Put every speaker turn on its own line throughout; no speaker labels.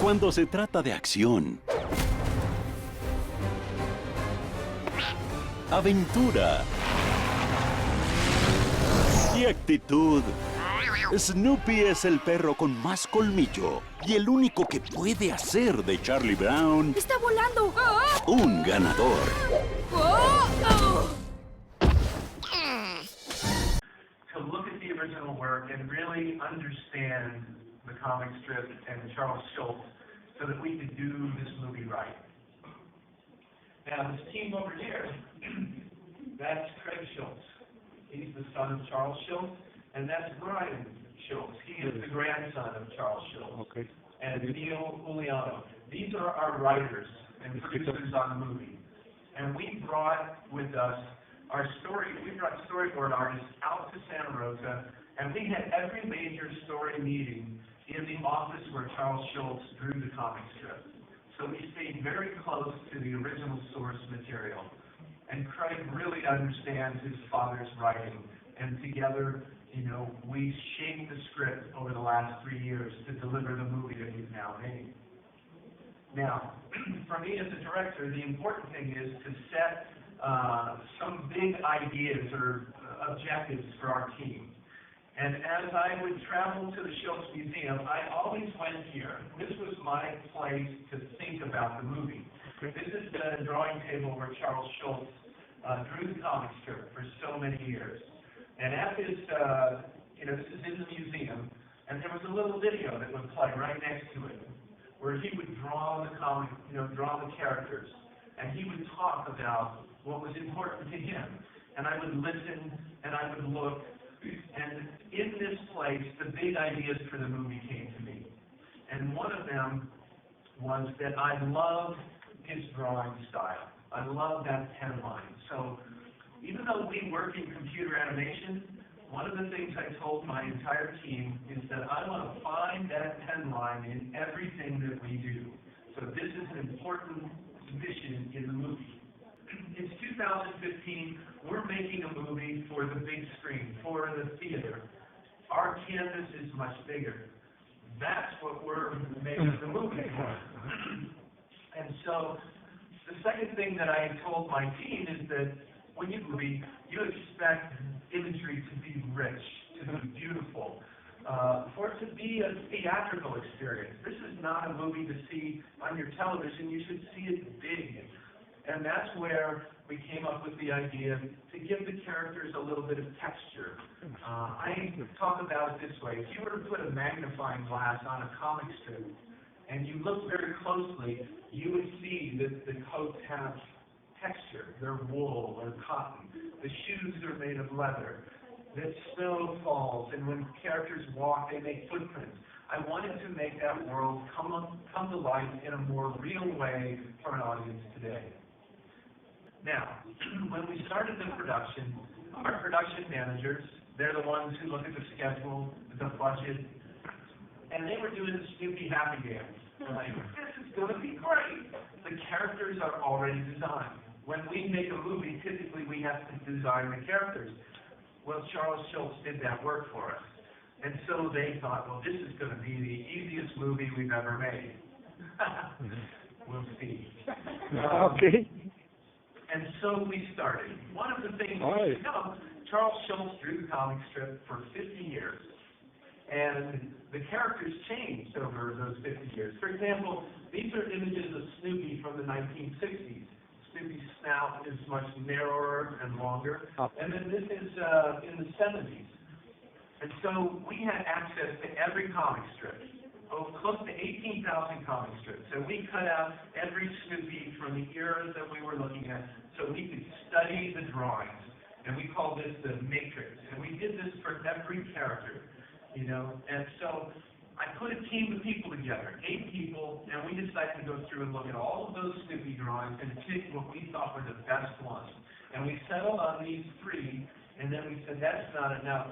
Cuando se trata de acción, aventura y actitud, Snoopy es el perro con más colmillo y el único que puede hacer de Charlie Brown
¡Está volando!
un ganador.
To look at the original work and really understand the comic strip and Charles Schulz so that we could do this movie right. Now, this team over here, that's Craig Schulz. He's the son of Charles Schulz, and that's Brian Schulz. He is the grandson of Charles Schulz.
Okay.
And Neil Juliano. These are our writers and producers on the movie. And we brought with us we brought storyboard artists out to Santa Rosa, and we had every major story meeting in the office where Charles Schulz drew the comic strip. So we stayed very close to the original source material. And Craig really understands his father's writing, and together, we shaped the script over the last 3 years to deliver the movie that we've now made. Now, for me as a director, the important thing is to set some big ideas or objectives for our team. And as I would travel to the Schulz Museum, I always went here. This was my place to think about the movie. Okay. This is the drawing table where Charles Schulz drew the comic strip for so many years. And at this, this is in the museum, and there was a little video that would play right next to it, where he would draw the comic, draw the characters, and he would talk about what was important to him. And I would listen, and I would look, and in this place, the big ideas for the movie came to me. And one of them was that I loved his drawing style. I love that pen line. So even though we work in computer animation, one of the things I told my entire team is that I want to find that pen line in everything that we do. So this is an important mission in the movie. It's 2015, we're making a movie for the big screen, for the theater. Our canvas is much bigger. That's what we're making the movie for. And so the second thing that I told my team is that when you movie, you expect imagery to be rich, to be beautiful, for it to be a theatrical experience. This is not a movie to see on your television. You should see it big. And that's where we came up with the idea to give the characters a little bit of texture. I talk about it this way. If you were to put a magnifying glass on a comic strip and you look very closely, you would see that the coats have texture. They're wool or cotton. The shoes are made of leather. That snow falls, and when characters walk, they make footprints. I wanted to make that world come to life in a more real way for an audience today. Now, when we started the production, our production managers, they're the ones who look at the schedule, the budget, and they were doing the Snoopy happy dance. They're like, this is going to be great. The characters are already designed. When we make a movie, typically we have to design the characters. Well, Charles Schulz did that work for us. And so they thought, well, this is going to be the easiest movie we've ever made. We'll see.
Okay.
And so we started. One of the things you know, Charles Schulz drew the comic strip for 50 years. And the characters changed over those 50 years. For example, these are images of Snoopy from the 1960s. Snoopy's snout is much narrower and longer. And then this is in the 70s. And so we had access to every comic strip. Close to 18,000 comic strips. So we cut out every Snoopy from the eras that we were looking at so we could study the drawings. And we called this the matrix. And we did this for every character, And so I put a team of people together, 8 people, and we decided to go through and look at all of those Snoopy drawings and pick what we thought were the best ones. And we settled on these 3, and then we said, that's not enough.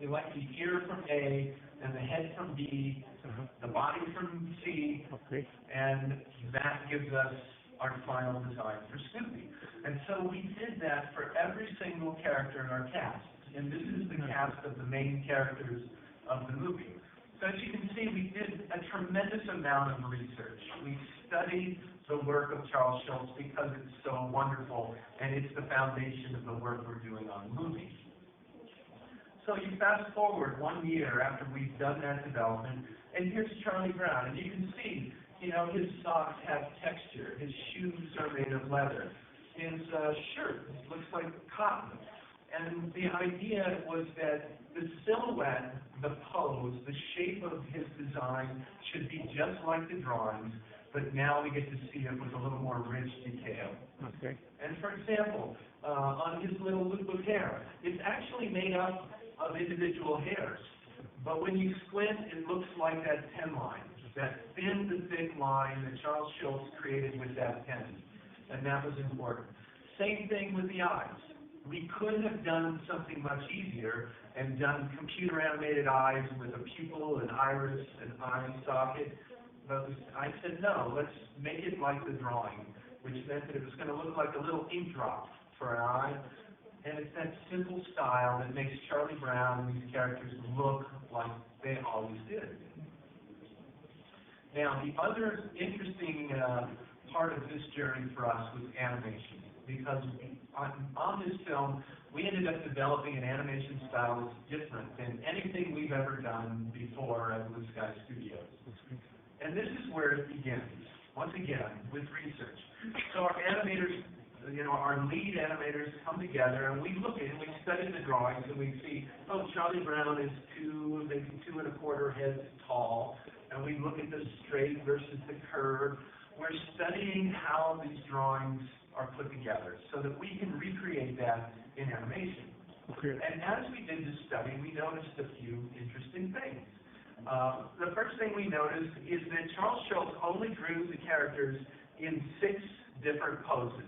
We like the ear from A, and the head from B, the body from C, and that gives us our final design for Snoopy. And so we did that for every single character in our cast. And this is the cast of the main characters of the movie. So as you can see, we did a tremendous amount of research. We studied the work of Charles Schulz because it's so wonderful, and it's the foundation of the work we're doing on movies. So you fast forward 1 year after we've done that development, and here's Charlie Brown, and you can see, you know, his socks have texture, his shoes are made of leather, his shirt looks like cotton. And the idea was that the silhouette, the pose, the shape of his design should be just like the drawings, but now we get to see it with a little more rich detail.
Okay.
And for example, on his little loop of hair, it's actually made up of individual hairs. But when you squint, it looks like that pen line, that thin to thick line that Charles Schulz created with that pen. And that was important. Same thing with the eyes. We could have done something much easier and done computer animated eyes with a pupil, an iris, an eye socket. But I said, no, let's make it like the drawing, which meant that it was going to look like a little ink drop for an eye. And it's that simple style that makes Charlie Brown and these characters look like they always did. Now, the other interesting part of this journey for us was animation, because on this film, we ended up developing an animation style that's different than anything we've ever done before at Blue Sky Studios. And this is where it begins, once again, with research. So our animators, you know, our lead animators come together, and we look at it, and we study the drawings, and we see, oh, Charlie Brown is maybe 2 1/4 heads tall, and we look at the straight versus the curve. We're studying how these drawings are put together so that we can recreate that in animation.
Okay.
And as we did this study, we noticed a few interesting things. The first thing we noticed is that Charles Schulz only drew the characters in 6 different poses.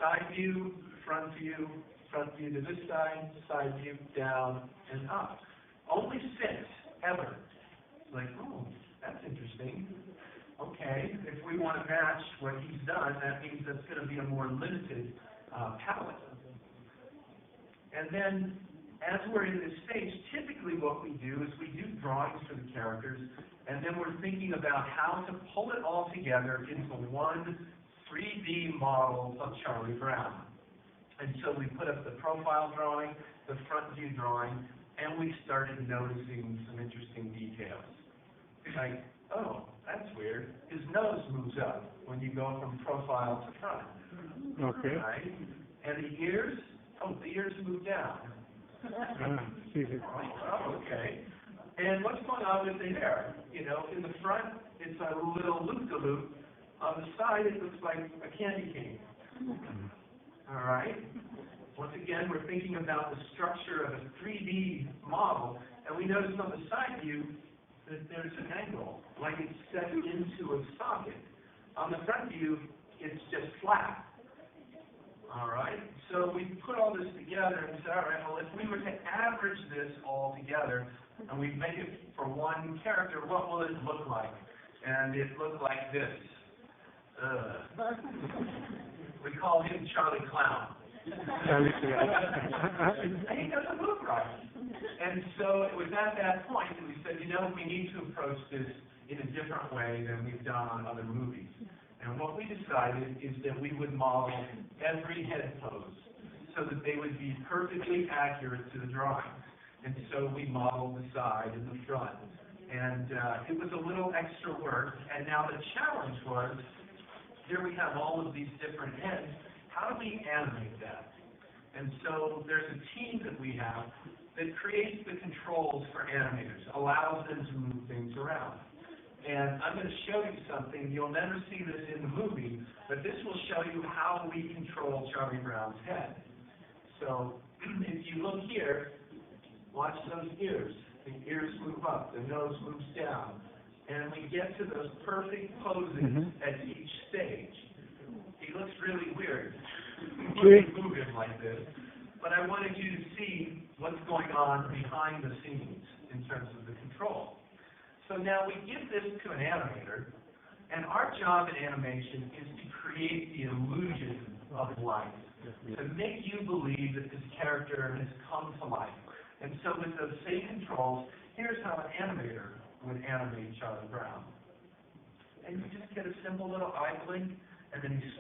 Side view to this side view, down, and up. Only 6, ever. Like, oh, that's interesting. Okay, if we want to match what he's done, that means that's going to be a more limited palette. And then, as we're in this stage, typically what we do is we do drawings for the characters, and then we're thinking about how to pull it all together into one 3D model of Charlie Brown. And so we put up the profile drawing, the front view drawing, and we started noticing some interesting details. Like, oh, that's weird. His nose moves up when you go from profile to front.
Okay.
Right? And the ears, the ears move down. Oh, okay. And what's going on with the hair? You know, in the front, it's a little loop-de-loop. On the side, it looks like a candy cane. All right? Once again, we're thinking about the structure of a 3D model, and we notice on the side view that there's an angle, like it's set into a socket. On the front view, it's just flat. All right? So we put all this together and said, all right, well, if we were to average this all together, and we make it for one character, what will it look like? And it looked like this. We call him Charlie Clown. And he doesn't move right. And so it was at that point that we said, you know, we need to approach this in a different way than we've done on other movies. And what we decided is that we would model every head pose so that they would be perfectly accurate to the drawing. And so we modeled the side and the front. And it was a little extra work. And now the challenge was, here we have all of these different heads. How do we animate that? And so there's a team that we have that creates the controls for animators, allows them to move things around. And I'm going to show you something. You'll never see this in the movie, but this will show you how we control Charlie Brown's head. So if you look here, watch those ears. The ears move up, the nose moves down. And we get to those perfect poses at each stage. He looks really weird when you move him like this. But I wanted you to see what's going on behind the scenes in terms of the control. So now we give this to an animator, and our job in animation is to create the illusion of life, to make you believe that this character has come to life. And so with those same controls, here's how an animator would animate Charlie Brown. And you just get a simple little eye blink, and then he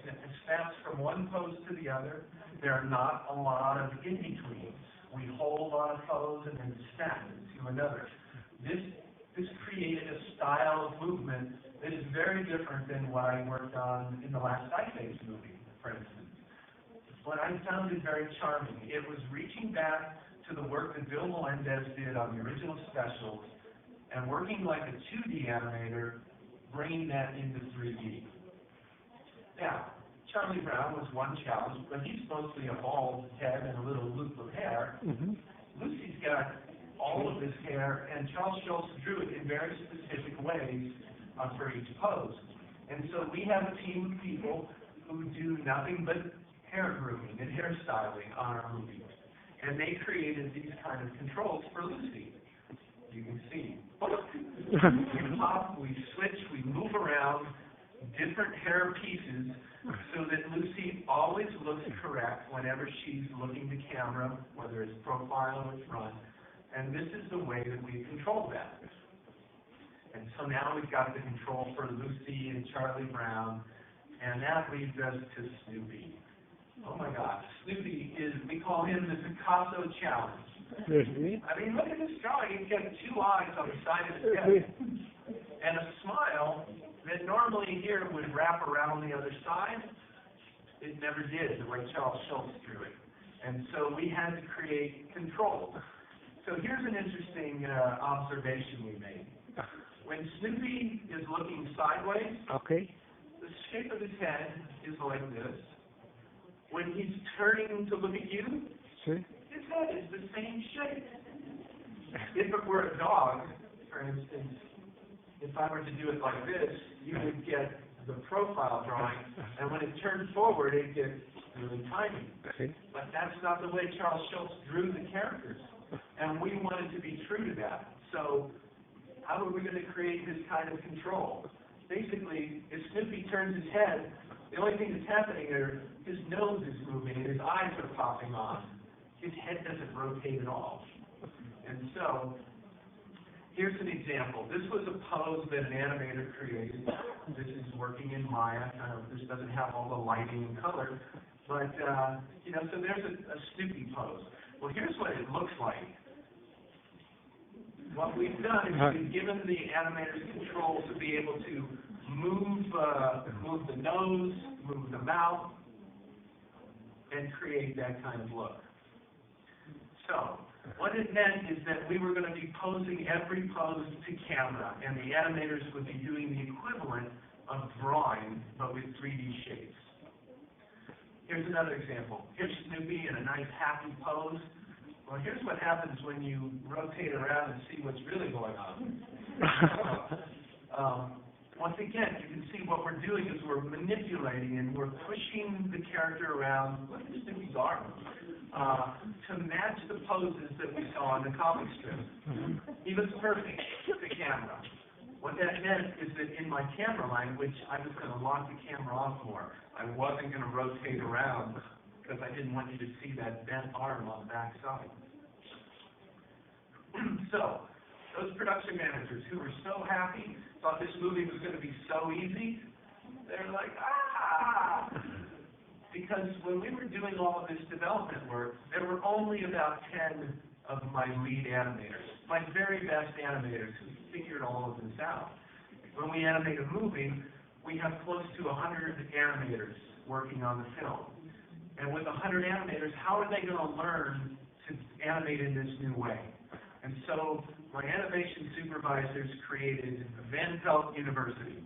snaps from one pose to the other. There are not a lot of in-betweens. We hold on a pose and then snap to another. This created a style of movement that is very different than what I worked on in the last Ice Age movie, for instance. What I found is very charming. It was reaching back to the work that Bill Melendez did on the original specials and working like a 2D animator, bringing that into 3D. Now, Charlie Brown was one challenge, but he's mostly a bald head and a little loop of hair.
Mhm.
Lucy's got all of this hair, and Charles Schultz drew it in very specific ways for each pose. And so we have a team of people who do nothing but hair grooming and hairstyling on our movie. And they created these kind of controls for Lucy. You can see. We pop, we switch, we move around different hair pieces so that Lucy always looks correct whenever she's looking to camera, whether it's profile or front. And this is the way that we control that. And so now we've got the control for Lucy and Charlie Brown, and that leads us to Snoopy. Oh my gosh, Snoopy is, we call him the Picasso Challenge.
Really?
I mean, look at this drawing. He's got 2 eyes on the side of his head and a smile that normally here would wrap around the other side. It never did, the way Charles Schultz drew it. And so we had to create control. So here's an interesting observation we made. When Snoopy is looking sideways,
Okay.
the shape of his head is like this. When he's turning to look at you,
See?
his head is the same shape. If it were a dog, for instance, if I were to do it like this, you would get the profile drawing, and when it turned forward, it gets really tiny.
See?
But that's not the way Charles Schultz drew the characters, and we wanted to be true to that. So how are we going to create this kind of control? Basically, if Snoopy turns his head, the only thing that's happening is his nose is moving and his eyes are popping on. His head doesn't rotate at all. And so, here's an example. This was a pose that an animator created. This is working in Maya. This doesn't have all the lighting and color. But, so there's a Snoopy pose. Well, here's what it looks like. What we've done is we've given the animators control to be able to move the nose, move the mouth, and create that kind of look. So, what it meant is that we were going to be posing every pose to camera, and the animators would be doing the equivalent of drawing, but with 3D shapes. Here's another example. Here's Snoopy in a nice happy pose. Well, here's what happens when you rotate around and see what's really going on. Once again, you can see what we're doing is we're manipulating and we're pushing the character around. Look at Snoopy's arm. To match the poses that we saw in the comic strip. He looks perfect to camera. What that meant is that in my camera language, I was going to lock the camera off more. I wasn't going to rotate around because I didn't want you to see that bent arm on the back side. So, those production managers who were so happy, thought this movie was going to be so easy, they're like, ah! Because when we were doing all of this development work, there were only about 10 of my lead animators, my very best animators who figured all of this out. When we animate a movie, we have close to 100 animators working on the film. And with 100 animators, how are they going to learn to animate in this new way? And so my animation supervisors created Van Pelt University.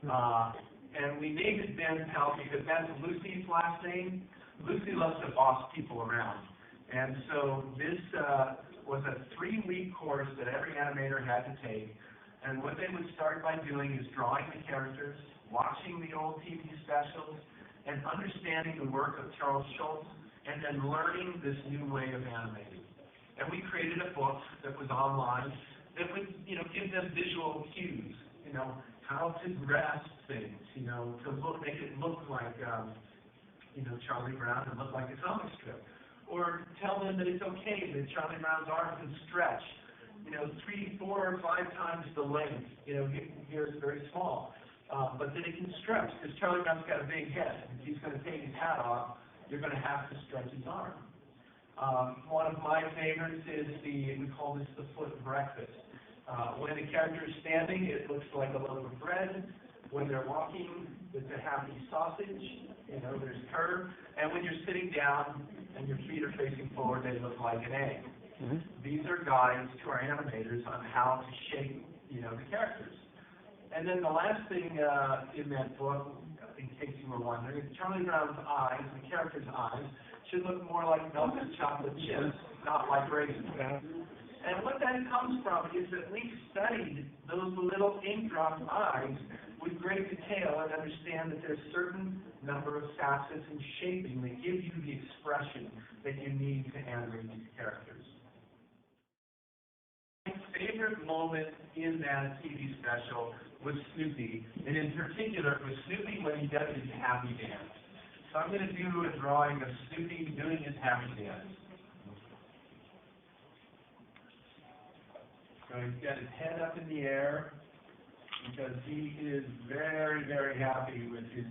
And we named it Van Pelt because that's Lucy's last name. Lucy loves to boss people around. And so this was a 3-week course that every animator had to take. And what they would start by doing is drawing the characters, watching the old TV specials, and understanding the work of Charles Schultz, and then learning this new way of animating. And we created a book that was online that would, give them visual cues, how to grasp things, to make it look like, Charlie Brown and look like a comic strip. Or tell them that it's okay that Charlie Brown's arm can stretch 3, 4, or 5 times the length. Here it's very small. But then it can stretch, because Charlie Brown's got a big head. If he's going to take his hat off, you're going to have to stretch his arm. One of my favorites is we call this the foot breakfast. When the character is standing, it looks like a loaf of bread. When they're walking, it's a happy sausage. There's curve. And when you're sitting down and your feet are facing forward, they look like an egg. Mm-hmm. These are guides to our animators on how to shape, the characters. And then the last thing in that book, in case you were wondering, is Charlie Brown's eyes, the character's eyes, should look more like melted chocolate chips, not like raisins. And what that comes from is that we studied those little ink drop eyes with great detail and understand that there's a certain number of facets and shaping that give you the expression that you need to animate these characters. My favorite moment in that TV special was Snoopy, and in particular was Snoopy when he does his happy dance. So I'm going to do a drawing of Snoopy doing his happy dance. So he's got his head up in the air because he is very, very happy with his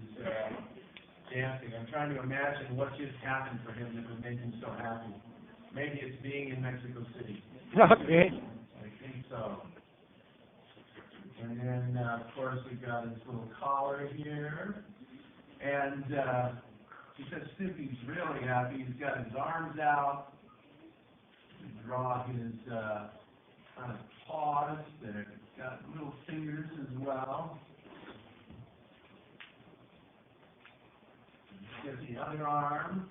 dancing. I'm trying to imagine what just happened for him that would make him so happy. Maybe it's being in Mexico City.
Okay.
I think so. And then, of course, we've got his little collar here. And because Snoopy's really happy, he's got his arms out. Draw his kind of paws that have got little fingers as well. Get the other arm.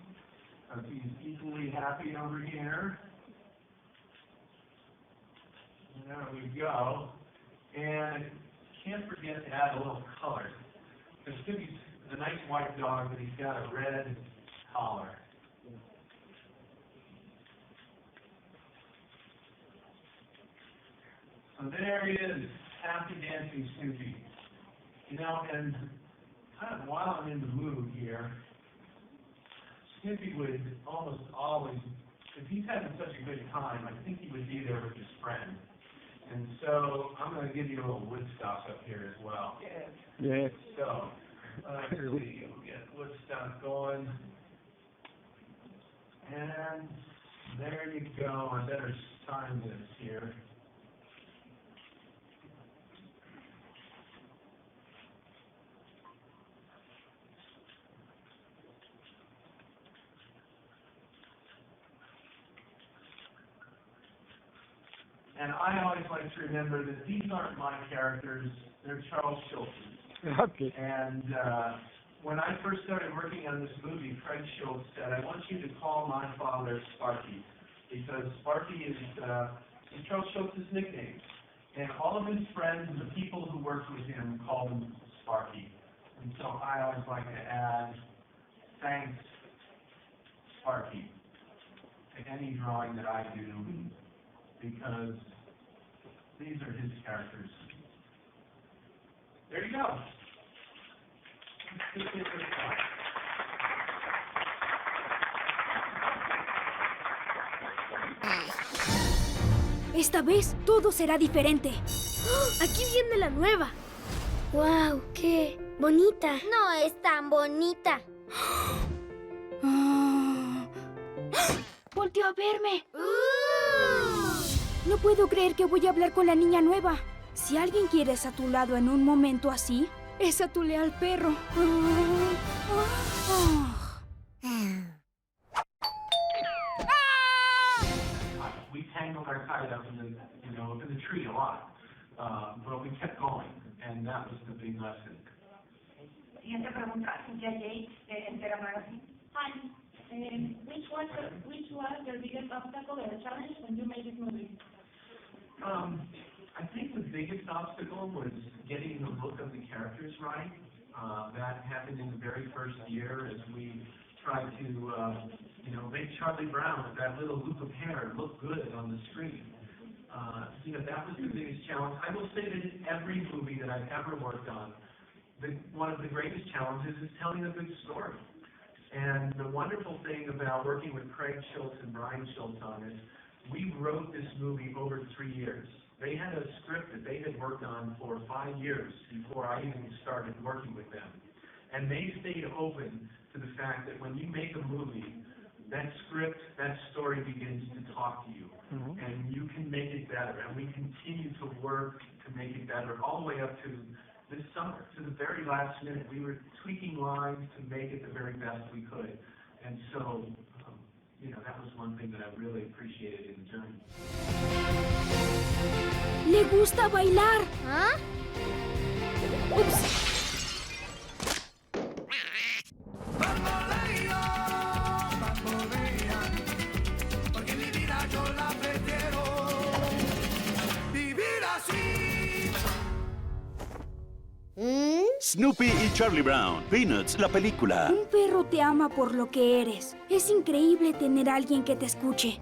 He's equally happy over here. There we go. And can't forget to add a little color. Because Snoopy's a nice white dog, but he's got a red collar. So there he is, happy dancing Snoopy. And kind of while I'm in the mood here, Snoopy would almost always, if he's having such a good time, I think he would be there with his friend. And so I'm going to give you a little Woodstock up here as well.
Yeah.
So let's see, we'll get Woodstock going. And there you go. I better time this here. And I always like to remember that these aren't my characters, they're Charles Schultz's.
Okay.
And when I first started working on this movie, Craig Schultz said, I want you to call my father Sparky, because Sparky is Charles Schultz's nickname. And all of his friends and the people who worked with him called him Sparky. And so I always like to add, thanks, Sparky, to any drawing that I do, because these are his characters. There you go.
Esta vez todo será diferente.
Aquí viene la nueva.
¡Wow! ¡Qué bonita!
No es tan bonita.
Volteó a verme. No puedo creer que voy a hablar con la niña nueva. Si alguien quieres a tu lado en un momento así, es a tu leal perro.
We tangled our kite up in the tree a lot, but we kept going, and that was the big lesson.
Siguiente pregunta, Cynthia Yates, de Entera Magazine. Hi. Which was your biggest obstacle or challenge when you made this movie?
I think the biggest obstacle was getting the look of the characters right. That happened in the very first year as we tried to, make Charlie Brown with that little loop of hair look good on the screen. That was the biggest challenge. I will say that in every movie that I've ever worked on, one of the greatest challenges is telling a good story. And the wonderful thing about working with Craig Schultz and Brian Schultz on this We wrote this movie over 3 years. They had a script that they had worked on for 5 years before I even started working with them. And they stayed open to the fact that when you make a movie, that script, that story begins to talk to you. And you can make it better. And we continue to work to make it better all the way up to this summer, to the very last minute. We were tweaking lines to make it the very best we could. And so, that was one thing that I really appreciated in the journey.
Le gusta bailar.
¿Ah?
Ups.
Snoopy y Charlie Brown, Peanuts, la película.
Un perro te ama por lo que eres. Es increíble tener a alguien que te escuche.